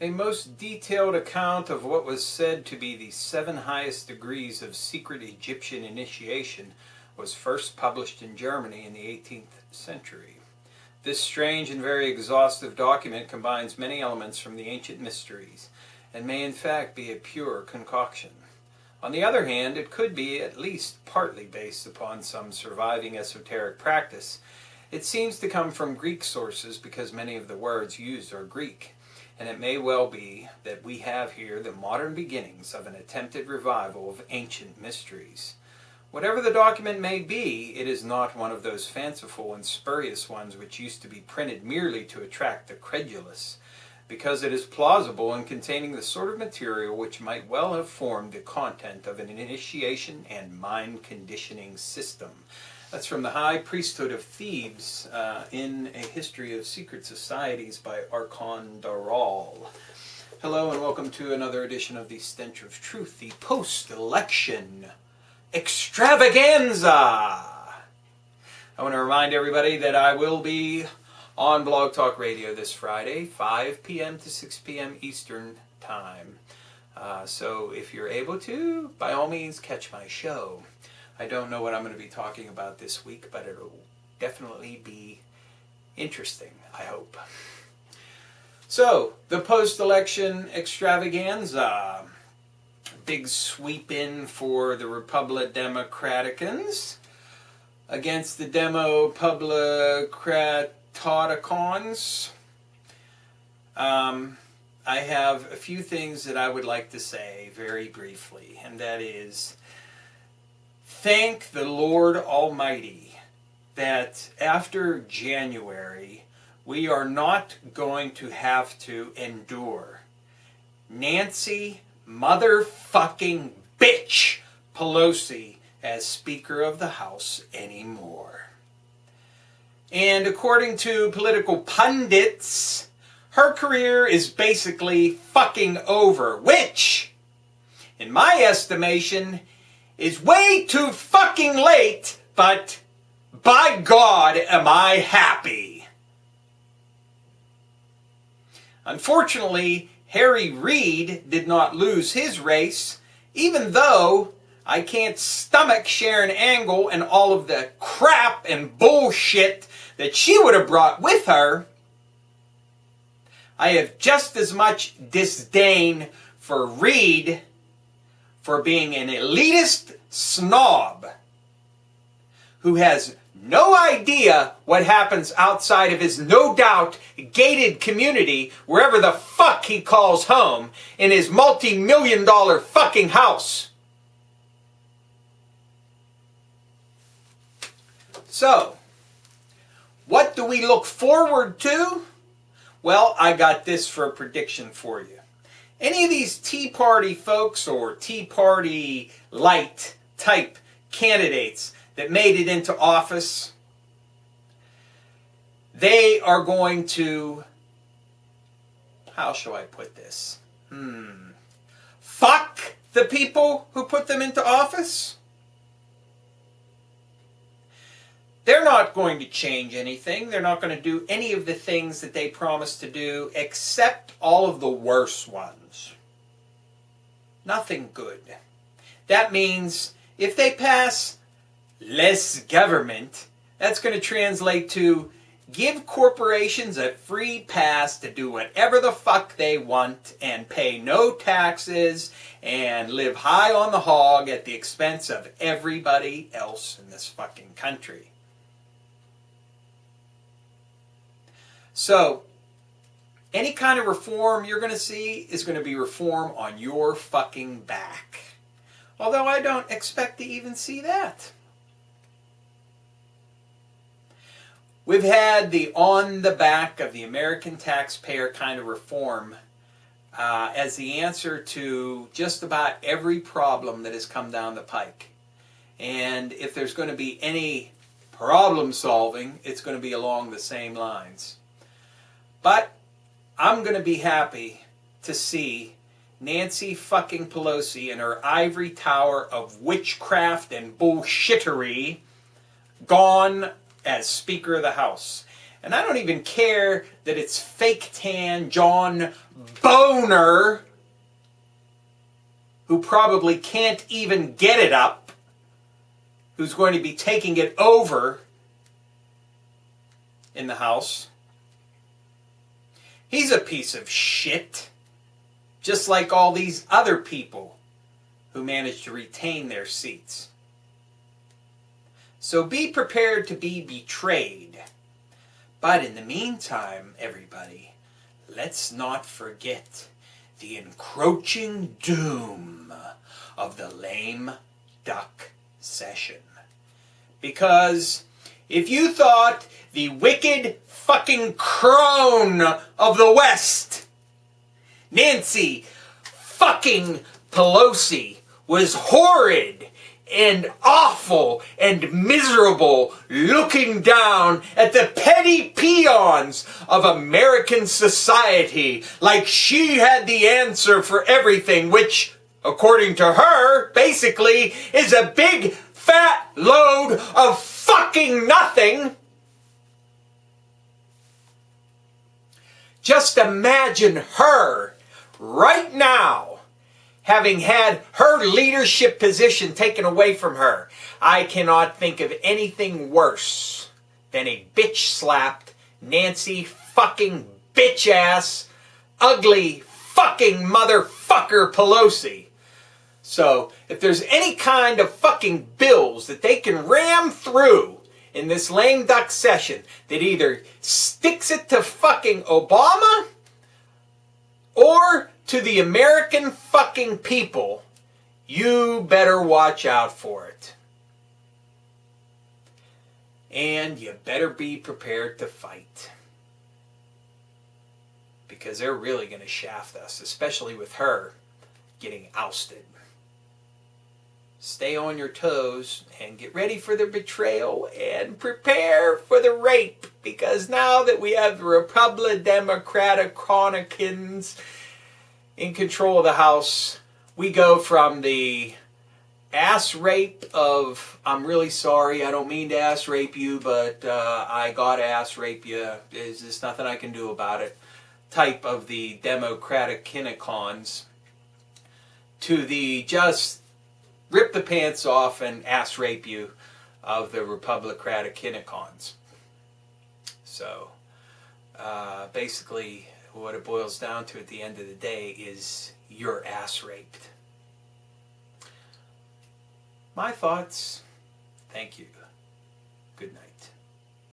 A most detailed account of what was said to be the 7 highest degrees of secret Egyptian initiation was first published in Germany in the 18th century. This strange and very exhaustive document combines many elements from the ancient mysteries and may in fact be a pure concoction. On the other hand, it could be at least partly based upon some surviving esoteric practice. It seems to come from Greek sources because many of the words used are Greek, and it may well be that we have here the modern beginnings of an attempted revival of ancient mysteries. Whatever the document may be, it is not one of those fanciful and spurious ones which used to be printed merely to attract the credulous, because it is plausible in containing the sort of material which might well have formed the content of an initiation and mind-conditioning system. That's from the High Priesthood of Thebes in A History of Secret Societies by Archon Daral. Hello and welcome to another edition of the Stench of Truth, the post-election extravaganza. I want to remind everybody that I will be on Blog Talk Radio this Friday, 5 p.m. to 6 p.m. Eastern Time. So if you're able to, by all means, catch my show. I don't know what I'm going to be talking about this week, but it'll definitely be interesting, I hope. So, the post-election extravaganza. Big sweep in for the Democtaicans against the Democraticons. I have a few things that I would like to say very briefly, and that is, thank the Lord Almighty that after January we are not going to have to endure Nancy motherfucking bitch Pelosi as Speaker of the House anymore. And according to political pundits, her career is basically fucking over, which, in my estimation, is way too fucking late, but by God am I happy. Unfortunately, Harry Reid did not lose his race, even though I can't stomach Sharon Angle and all of the crap and bullshit that she would have brought with her. I have just as much disdain for Reid for being an elitist snob who has no idea what happens outside of his no doubt gated community, wherever the fuck he calls home, in his multi-million-dollar fucking house. So, what do we look forward to? Well, I got this for a prediction for you. Any of these Tea Party folks or Tea Party light type candidates that made it into office, they are going to, how shall I put this? Fuck the people who put them into office. They're not going to change anything. They're not going to do any of the things that they promised to do, except all of the worse ones. Nothing good. That means if they pass less government, that's going to translate to give corporations a free pass to do whatever the fuck they want and pay no taxes and live high on the hog at the expense of everybody else in this fucking country. So, any kind of reform you're going to see is going to be reform on your fucking back. Although I don't expect to even see that. We've had the on the back of the American taxpayer kind of reform as the answer to just about every problem that has come down the pike. And if there's going to be any problem solving, it's going to be along the same lines. But I'm going to be happy to see Nancy fucking Pelosi and her ivory tower of witchcraft and bullshittery gone as Speaker of the House. And I don't even care that it's fake tan John Boner, who probably can't even get it up, who's going to be taking it over in the House. He's a piece of shit, just like all these other people who managed to retain their seats. So be prepared to be betrayed. But in the meantime, everybody, let's not forget the encroaching doom of the lame duck session. Because if you thought the wicked fucking crone of the West, Nancy fucking Pelosi, was horrid and awful and miserable, looking down at the petty peons of American society like she had the answer for everything, which, according to her, basically is a big fat load of fucking nothing. Just imagine her right now having had her leadership position taken away from her. I cannot think of anything worse than a bitch-slapped, Nancy fucking bitch-ass, ugly fucking motherfucker Pelosi. So, if there's any kind of fucking bills that they can ram through in this lame duck session that either sticks it to fucking Obama or to the American fucking people, you better watch out for it. And you better be prepared to fight. Because they're really going to shaft us, especially with her getting ousted. Stay on your toes and get ready for the betrayal and prepare for the rape. Because now that we have the Republicanicons in control of the House, we go from the ass rape of, I'm really sorry, I don't mean to ass rape you, but I gotta ass rape you, there's nothing I can do about it, type of the Democraticans, to the just rip the pants off and ass rape you of the Republicanicons. So, basically, what it boils down to at the end of the day is you're ass raped. My thoughts. Thank you. Good night.